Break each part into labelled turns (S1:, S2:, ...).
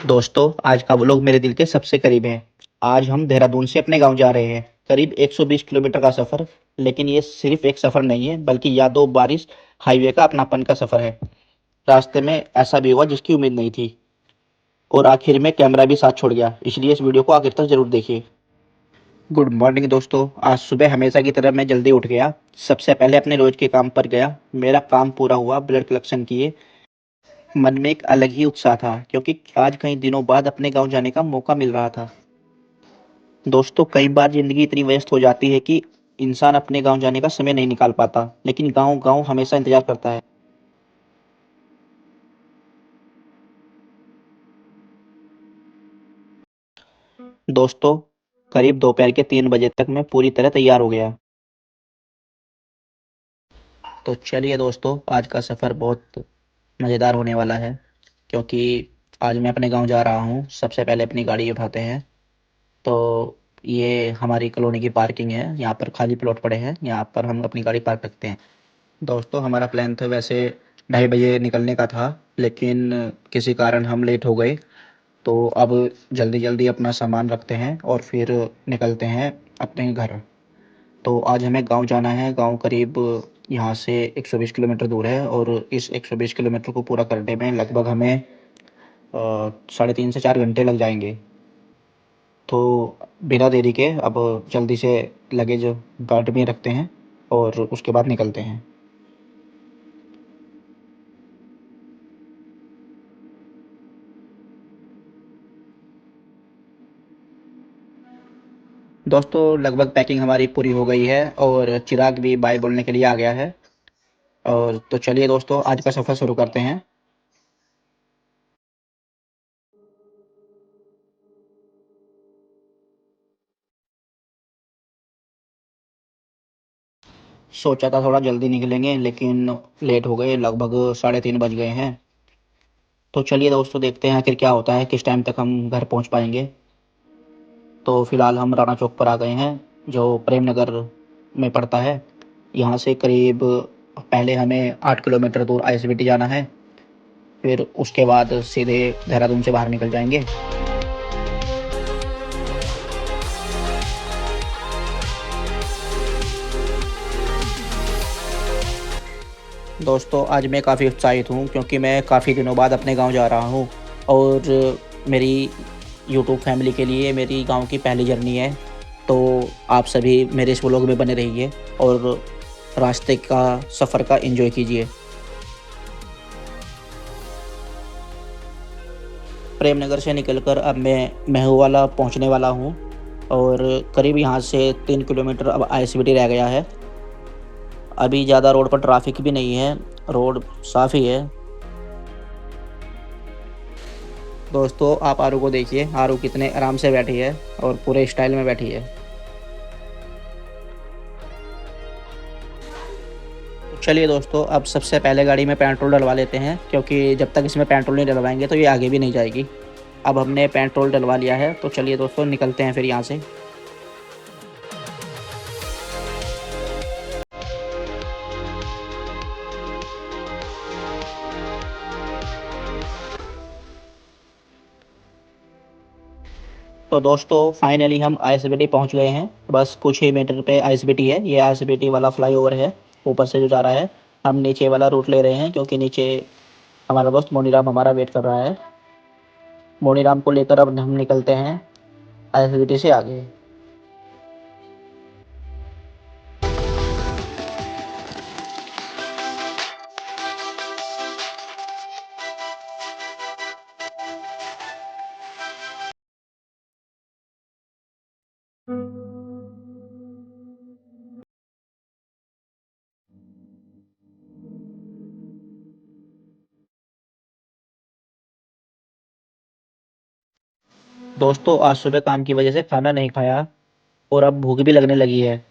S1: दोस्तों, आज का व्लॉग मेरे दिल के सबसे करीब है। आज हम देहरादून से अपने गांव जा रहे हैं। करीब 120 किलोमीटर का सफ़र। लेकिन ये सिर्फ एक सफ़र नहीं है, बल्कि यादों, बारिश, हाईवे का अपनापन का सफ़र है। रास्ते में ऐसा भी हुआ जिसकी उम्मीद नहीं थी, और आखिर में कैमरा भी साथ छोड़ गया। इसलिए इस वीडियो को आखिर तक जरूर देखिए। गुड मॉर्निंग दोस्तों। आज सुबह हमेशा की तरह मैं जल्दी उठ गया। सबसे पहले अपने रोज के काम पर गया। मेरा काम पूरा हुआ, ब्लड कलेक्शन किए। मन में एक अलग ही उत्साह था, क्योंकि आज कई दिनों बाद अपने गांव जाने का मौका मिल रहा था। दोस्तों, कई बार जिंदगी इतनी व्यस्त हो जाती है कि इंसान अपने गांव जाने का समय नहीं निकाल पाता, लेकिन गांव गांव हमेशा इंतजार करता है। दोस्तों, करीब दोपहर के 3 बजे तक मैं पूरी तरह तैयार हो गया। तो चलिए दोस्तों, आज का सफ़र बहुत मज़ेदार होने वाला है, क्योंकि आज मैं अपने गांव जा रहा हूं। सबसे पहले अपनी गाड़ी उठाते हैं। तो ये हमारी कॉलोनी की पार्किंग है। यहाँ पर खाली प्लॉट पड़े हैं, यहाँ पर हम अपनी गाड़ी पार्क रखते हैं। दोस्तों, हमारा प्लान था वैसे 2:30 बजे निकलने का था, लेकिन किसी कारण हम लेट हो गए। तो अब जल्दी जल्दी अपना सामान रखते हैं और फिर निकलते हैं अपने घर। तो आज हमें गांव जाना है। गांव करीब यहाँ से 120 किलोमीटर दूर है, और इस 120 किलोमीटर को पूरा करने में लगभग हमें 3.5 से 4 घंटे लग जाएंगे। तो बिना देरी के अब जल्दी से लगेज गाड़ी में रखते हैं और उसके बाद निकलते हैं। दोस्तों, लगभग पैकिंग हमारी पूरी हो गई है, और चिराग भी बाय बोलने के लिए आ गया है। और तो चलिए दोस्तों, आज का सफ़र शुरू करते हैं। सोचा था थोड़ा जल्दी निकलेंगे, लेकिन लेट हो गए। लगभग 3:30 बज गए हैं। तो चलिए दोस्तों, देखते हैं आखिर क्या होता है, किस टाइम तक हम घर पहुंच पाएंगे। तो फिलहाल हम राणा चौक पर आ गए हैं, जो प्रेम नगर में पड़ता है। यहाँ से करीब पहले हमें 8 किलोमीटर दूर आईएसबीटी जाना है। फिर उसके बाद सीधे देहरादून से बाहर निकल जाएंगे। दोस्तों, आज मैं काफ़ी उत्साहित हूँ, क्योंकि मैं काफ़ी दिनों बाद अपने गांव जा रहा हूँ। और मेरी यूट्यूब फैमिली के लिए मेरी गांव की पहली जर्नी है। तो आप सभी मेरे इस व्लॉग में बने रहिए और रास्ते का सफ़र का एंजॉय कीजिए। प्रेमनगर से निकलकर अब मैं महूवाला पहुंचने वाला हूं, और करीब यहां से 3 किलोमीटर अब आईएसबीटी रह गया है। अभी ज़्यादा रोड पर ट्रैफिक भी नहीं है, रोड साफ़ ही है। दोस्तों, आप आरू को देखिए, आरू कितने आराम से बैठी है और पूरे स्टाइल में बैठी है। तो चलिए दोस्तों, अब सबसे पहले गाड़ी में पेट्रोल डलवा लेते हैं, क्योंकि जब तक इसमें पेट्रोल नहीं डलवाएंगे तो ये आगे भी नहीं जाएगी। अब हमने पेट्रोल डलवा लिया है, तो चलिए दोस्तों, निकलते हैं फिर यहाँ से। तो दोस्तों, फाइनली हम आईएसबीटी पहुंच गए हैं। बस कुछ ही मीटर पे आईएसबीटी है। ये आईएसबीटी वाला फ्लाईओवर है, ऊपर से जो जा रहा है। हम नीचे वाला रूट ले रहे हैं, क्योंकि नीचे हमारा दोस्त मोनीराम हमारा वेट कर रहा है। मोनीराम को लेकर अब हम निकलते हैं आईएसबीटी से आगे। दोस्तों, आज सुबह काम की वजह से खाना नहीं खाया, और अब भूख भी लगने लगी है।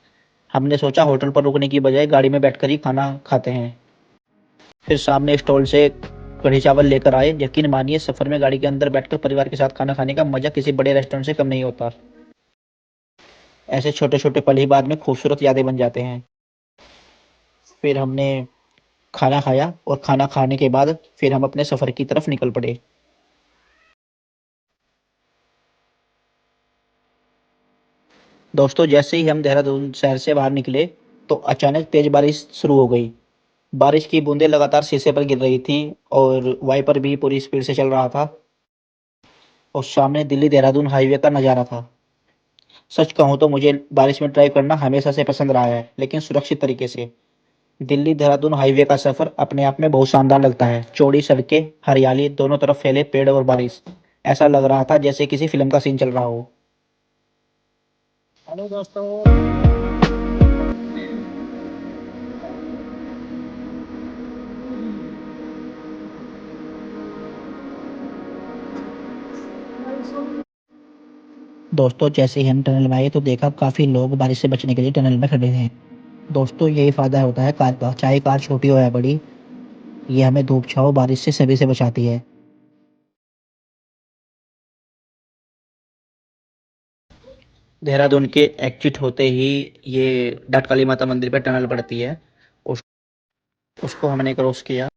S1: हमने सोचा होटल पर रुकने की बजाय गाड़ी में बैठकर ही खाना खाते हैं। फिर सामने स्टॉल से कढ़ी चावल लेकर आए। यकीन मानिए, सफर में गाड़ी के अंदर बैठकर परिवार के साथ खाना खाने का मजा किसी बड़े रेस्टोरेंट से कम नहीं होता। ऐसे छोटे छोटे पल ही बाद में खूबसूरत यादें बन जाते हैं। फिर हमने खाना खाया, और खाना खाने के बाद फिर हम अपने सफर की तरफ निकल पड़े। दोस्तों जैसे ही हम देहरादून शहर से बाहर निकले तो अचानक तेज बारिश शुरू हो गई। बारिश की बूंदें लगातार शीशे पर गिर रही थी और वाइपर भी पूरी स्पीड से चल रहा था और सामने दिल्ली देहरादून हाईवे का नज़ारा था। सच कहूँ तो मुझे बारिश में ड्राइव करना हमेशा से पसंद रहा है, लेकिन सुरक्षित तरीके से। दिल्ली देहरादून हाईवे का सफर अपने आप में बहुत शानदार लगता है। चौड़ी सड़कें, हरियाली, दोनों तरफ फैले पेड़ और बारिश। ऐसा लग रहा था जैसे किसी फिल्म का सीन चल रहा हो। हेलो दोस्तों। दोस्तों जैसे ही हम टनल में आए तो देखा काफी लोग बारिश से बचने के लिए टनल में खड़े हैं। दोस्तों यही फायदा होता है कार का, चाहे कार छोटी हो या बड़ी, ये हमें धूप छाँव बारिश से सभी से बचाती है। देहरादून के एग्जिट होते ही ये डाट काली माता मंदिर पे टनल पड़ती है। उस उसको हमने क्रॉस किया।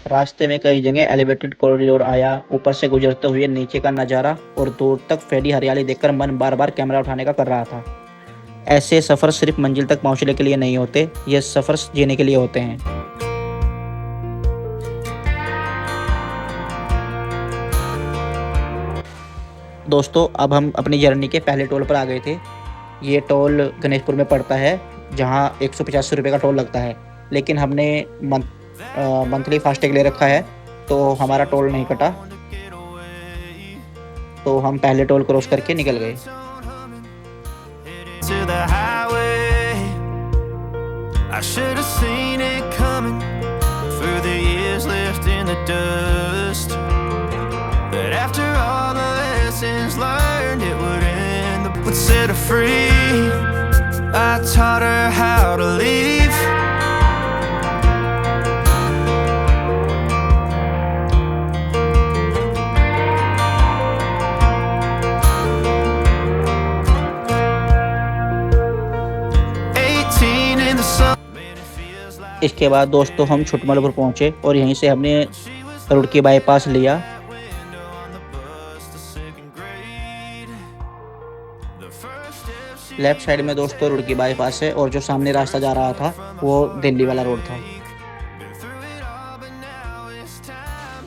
S1: रास्ते में कई जगह एलिवेटेड कॉरिडोर आया। ऊपर से गुजरते हुए नीचे का नज़ारा और दूर तक फैली हरियाली देखकर मन बार बार कैमरा उठाने का कर रहा था। ऐसे सफ़र सिर्फ मंजिल तक पहुंचने के लिए नहीं होते, ये सफ़र जीने के लिए होते हैं। दोस्तों अब हम अपनी जर्नी के पहले टोल पर आ गए थे। ये टोल गणेशपुर में पड़ता है, जहाँ 185 रुपये का टोल लगता है। लेकिन हमने मंथली फास्टैग ले रखा है तो हमारा टोल नहीं कटा, तो हम पहले टोल क्रॉस करके निकल गए। I should have seen it coming through the years left in the dust. But after all the lessons learned, it would end up would set her free. I taught her how to leave. इसके बाद दोस्तों हम छुटमलपुर पहुंचे और यहीं से हमने Roorkee bypass लिया। लेफ्ट साइड में दोस्तों रुड़की बाईपास है और जो सामने रास्ता जा रहा था वो दिल्ली वाला रोड था।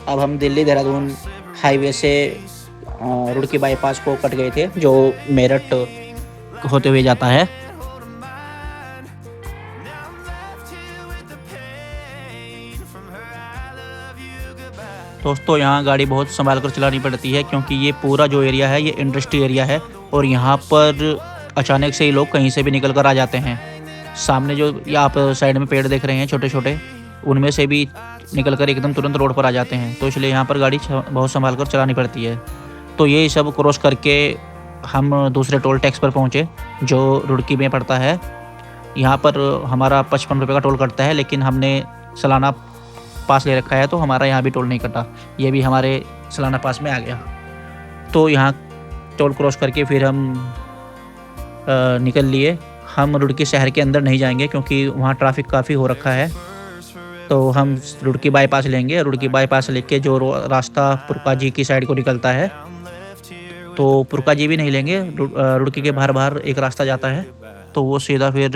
S1: अब हम दिल्ली देहरादून हाईवे से रुड़की बाईपास को कट गए थे, जो मेरठ होते हुए जाता है। दोस्तों यहाँ गाड़ी बहुत संभाल कर चलानी पड़ती है, क्योंकि ये पूरा जो एरिया है ये इंडस्ट्री एरिया है और यहाँ पर अचानक से ही लोग कहीं से भी निकल कर आ जाते हैं। सामने जो ये आप साइड में पेड़ देख रहे हैं छोटे छोटे, उनमें से भी निकल कर एकदम तुरंत रोड पर आ जाते हैं, तो इसलिए यहाँ पर गाड़ी बहुत संभाल कर चलानी पड़ती है। तो ये सब क्रॉस करके हम दूसरे टोल टैक्स पर पहुँचे जो रुड़की में पड़ता है। यहाँ पर हमारा 55 रुपये का टोल कटता है, लेकिन हमने सालाना पास ले रखा है तो हमारा यहाँ भी टोल नहीं कटा, ये भी हमारे सालाना पास में आ गया। तो यहाँ टोल क्रॉस करके फिर हम निकल लिए। हम रुड़की शहर के अंदर नहीं जाएंगे क्योंकि वहाँ ट्रैफिक काफ़ी हो रखा है, तो हम रुड़की बाईपास लेंगे। रुड़की बाईपास लेके जो रास्ता पुरका जी की साइड को निकलता है, तो पुरका जी भी नहीं लेंगे, रुड़की के बाहर बाहर एक रास्ता जाता है तो वो सीधा फिर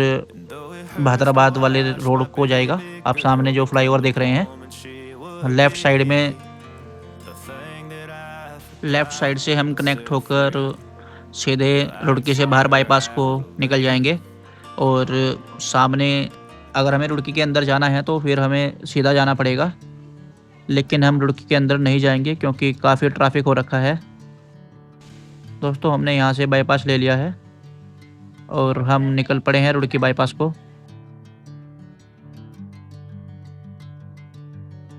S1: बहादुराबाद वाले रोड को जाएगा। आप सामने जो फ्लाईओवर देख रहे हैं, लेफ़्ट साइड से हम कनेक्ट होकर सीधे रुड़की से बाहर बाईपास को निकल जाएंगे। और सामने अगर हमें रुड़की के अंदर जाना है तो फिर हमें सीधा जाना पड़ेगा, लेकिन हम रुड़की के अंदर नहीं जाएंगे क्योंकि काफ़ी ट्रैफिक हो रखा है। दोस्तों हमने यहाँ से बाईपास ले लिया है और हम निकल पड़े हैं रुड़की बाईपास को।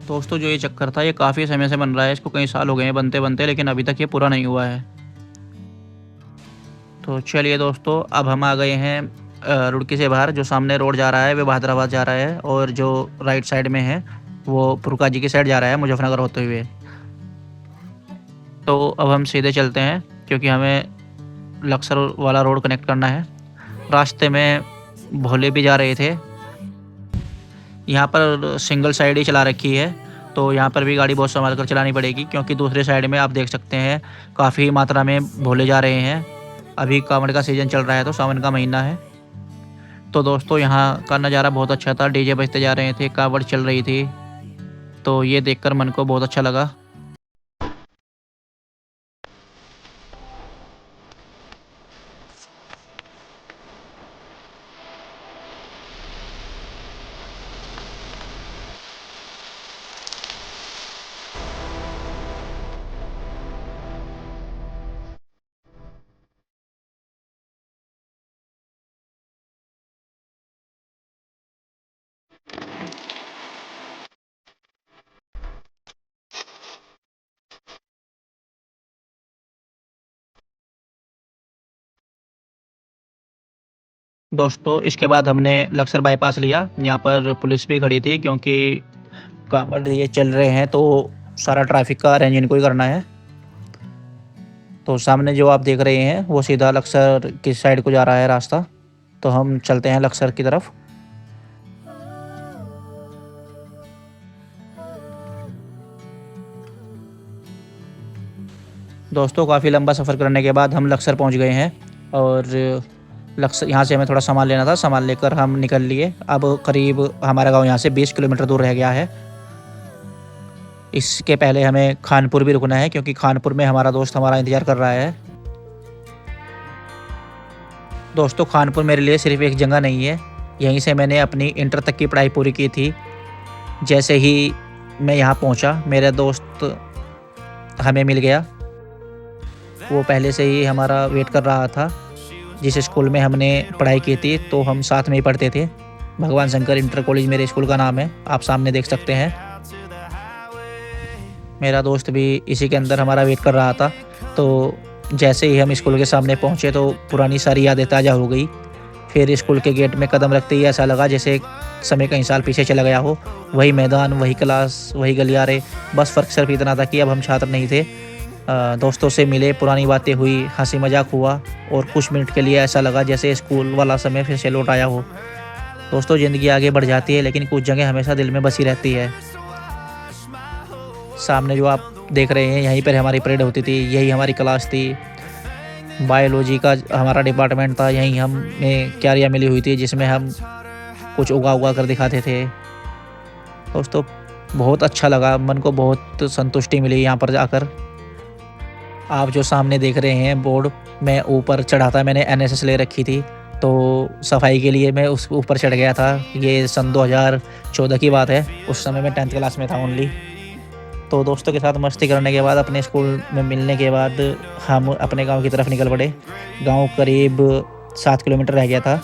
S1: दोस्तों जो ये चक्कर था ये काफ़ी समय से बन रहा है, इसको कई साल हो गए हैं बनते बनते, लेकिन अभी तक ये पूरा नहीं हुआ है। तो चलिए दोस्तों अब हम आ गए हैं रुड़की से बाहर। जो सामने रोड जा रहा है वो बहादुराबाद जा रहा है और जो राइट साइड में है वो पुरका जी की साइड जा रहा है मुजफ्फरनगर होते हुए। तो अब हम सीधे चलते हैं क्योंकि हमें लक्सर वाला रोड कनेक्ट करना है। रास्ते में भोले भी जा रहे थे। यहाँ पर सिंगल साइड ही चला रखी है, तो यहाँ पर भी गाड़ी बहुत संभाल कर चलानी पड़ेगी क्योंकि दूसरे साइड में आप देख सकते हैं काफ़ी मात्रा में भोले जा रहे हैं। अभी कांवड़ का सीज़न चल रहा है, तो सावन का महीना है। तो दोस्तों यहाँ का नज़ारा बहुत अच्छा था, डीजे बजते जा रहे थे, कांवड़ चल रही थी, तो ये देखकर मन को बहुत अच्छा लगा। दोस्तों इसके बाद हमने लक्सर बाईपास लिया। यहाँ पर पुलिस भी खड़ी थी, क्योंकि कांवड़ ये चल रहे हैं तो सारा ट्रैफिक का अरेंज इनको ही करना है। तो सामने जो आप देख रहे हैं वो सीधा लक्सर की साइड को जा रहा है रास्ता, तो हम चलते हैं लक्सर की तरफ। दोस्तों काफ़ी लंबा सफ़र करने के बाद हम लक्सर पहुंच गए हैं, और लक्सर यहाँ से हमें थोड़ा सामान लेना था, सामान लेकर हम निकल लिए। अब करीब हमारा गांव यहाँ से 20 किलोमीटर दूर रह गया है। इसके पहले हमें खानपुर भी रुकना है, क्योंकि खानपुर में हमारा दोस्त हमारा इंतज़ार कर रहा है। दोस्तों खानपुर मेरे लिए सिर्फ एक जगह नहीं है, यहीं से मैंने अपनी इंटर तक की पढ़ाई पूरी की थी। जैसे ही मैं यहाँ पहुँचा, मेरा दोस्त हमें मिल गया। वो पहले से ही हमारा वेट कर रहा था। जिस स्कूल में हमने पढ़ाई की थी तो हम साथ में ही पढ़ते थे। भगवान शंकर इंटर कॉलेज मेरे स्कूल का नाम है, आप सामने देख सकते हैं। मेरा दोस्त भी इसी के अंदर हमारा वेट कर रहा था। तो जैसे ही हम स्कूल के सामने पहुँचे तो पुरानी सारी यादें ताज़ा हो गई। फिर स्कूल के गेट में कदम रखते ही ऐसा लगा जैसे समय कई साल पीछे चला गया हो। वही मैदान, वही क्लास, वही गलियारे, बस फ़र्क सिर्फ इतना था कि अब हम छात्र नहीं थे। दोस्तों से मिले, पुरानी बातें हुई, हंसी मजाक हुआ, और कुछ मिनट के लिए ऐसा लगा जैसे स्कूल वाला समय फिर से लौट आया हो। दोस्तों ज़िंदगी आगे बढ़ जाती है, लेकिन कुछ जगह हमेशा दिल में बसी रहती है। सामने जो आप देख रहे हैं, यहीं पर हमारी परेड होती थी, यही हमारी क्लास थी। बायोलॉजी का हमारा डिपार्टमेंट था, यहीं हमें क्यारियाँ मिली हुई थी जिसमें हम कुछ उगा उगा कर दिखाते थे। दोस्तों बहुत अच्छा लगा, मन को बहुत संतुष्टि मिली यहाँ पर जाकर। आप जो सामने देख रहे हैं बोर्ड, मैं ऊपर चढ़ा था, मैंने एनएसएस ले रखी थी, तो सफाई के लिए मैं उस ऊपर चढ़ गया था। ये सन 2014 की बात है, उस समय मैं 10th क्लास में था ओनली। तो दोस्तों के साथ मस्ती करने के बाद, अपने स्कूल में मिलने के बाद, हम अपने गांव की तरफ निकल पड़े। गांव करीब 7 किलोमीटर रह गया था।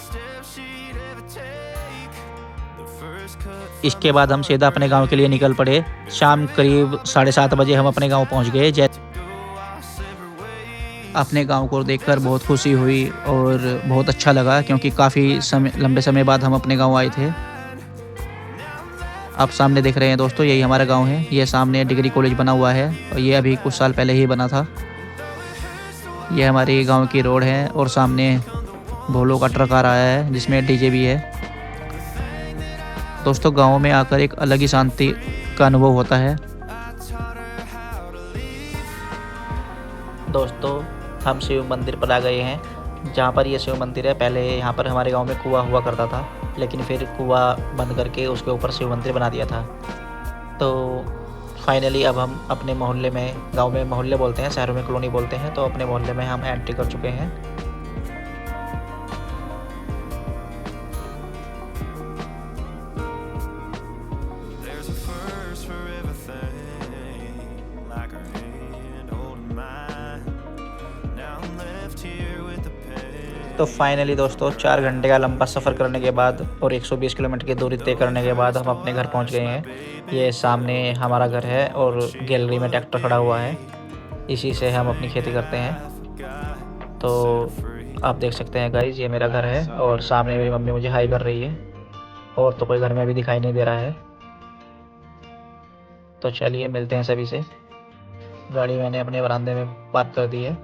S1: इसके बाद हम सीधा अपने गांव के लिए निकल पड़े। शाम करीब 7:30 बजे हम अपने गांव पहुंच गए। अपने गांव को देखकर बहुत खुशी हुई और बहुत अच्छा लगा, क्योंकि काफ़ी लंबे समय बाद हम अपने गांव आए थे। आप सामने देख रहे हैं दोस्तों, यही हमारा गांव है। ये सामने डिग्री कॉलेज बना हुआ है, और ये अभी कुछ साल पहले ही बना था। ये हमारी गांव की रोड है, और सामने भोलों का ट्रक आ रहा है जिसमें डीजे भी है। दोस्तों गांव में आकर एक अलग ही शांति का अनुभव होता है। दोस्तों हम शिव मंदिर पर आ गए हैं। जहाँ पर ये शिव मंदिर है, पहले यहाँ पर हमारे गांव में कुआं हुआ करता था, लेकिन फिर कुआं बंद करके उसके ऊपर शिव मंदिर बना दिया था। तो फाइनली अब हम अपने मोहल्ले में, गांव में मोहल्ले बोलते हैं, शहरों में कॉलोनी बोलते हैं, तो अपने मोहल्ले में हम एंट्री कर चुके हैं। तो फाइनली दोस्तों 4 घंटे का लंबा सफ़र करने के बाद और 120 किलोमीटर की दूरी तय करने के बाद हम अपने घर पहुंच गए हैं। ये सामने हमारा घर है, और गैलरी में ट्रैक्टर खड़ा हुआ है, इसी से हम अपनी खेती करते हैं। तो आप देख सकते हैं गाइज, ये मेरा घर है, और सामने मेरी मम्मी मुझे हाई कर रही है, और तो कोई घर में अभी दिखाई नहीं दे रहा है। तो चलिए मिलते हैं सभी से। गाड़ी मैंने अपने बरामदे में पार्क कर दी है।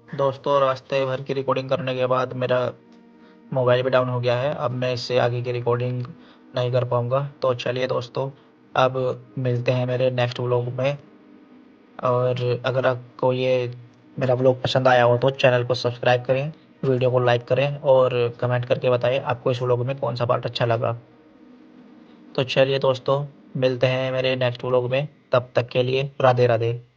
S1: दोस्तों रास्ते भर की रिकॉर्डिंग करने के बाद मेरा मोबाइल भी डाउन हो गया है। अब मैं इससे आगे की रिकॉर्डिंग नहीं कर पाऊँगा। तो चलिए दोस्तों, अब मिलते हैं मेरे नेक्स्ट व्लॉग में। और अगर आपको ये मेरा व्लॉग पसंद आया हो तो चैनल को सब्सक्राइब करें, वीडियो को लाइक करें और कमेंट करके बताएं आपको इस व्लॉग में कौन सा पार्ट अच्छा लगा। तो चलिए दोस्तों, मिलते हैं मेरे नेक्स्ट व्लॉग में, तब तक के लिए राधे राधे।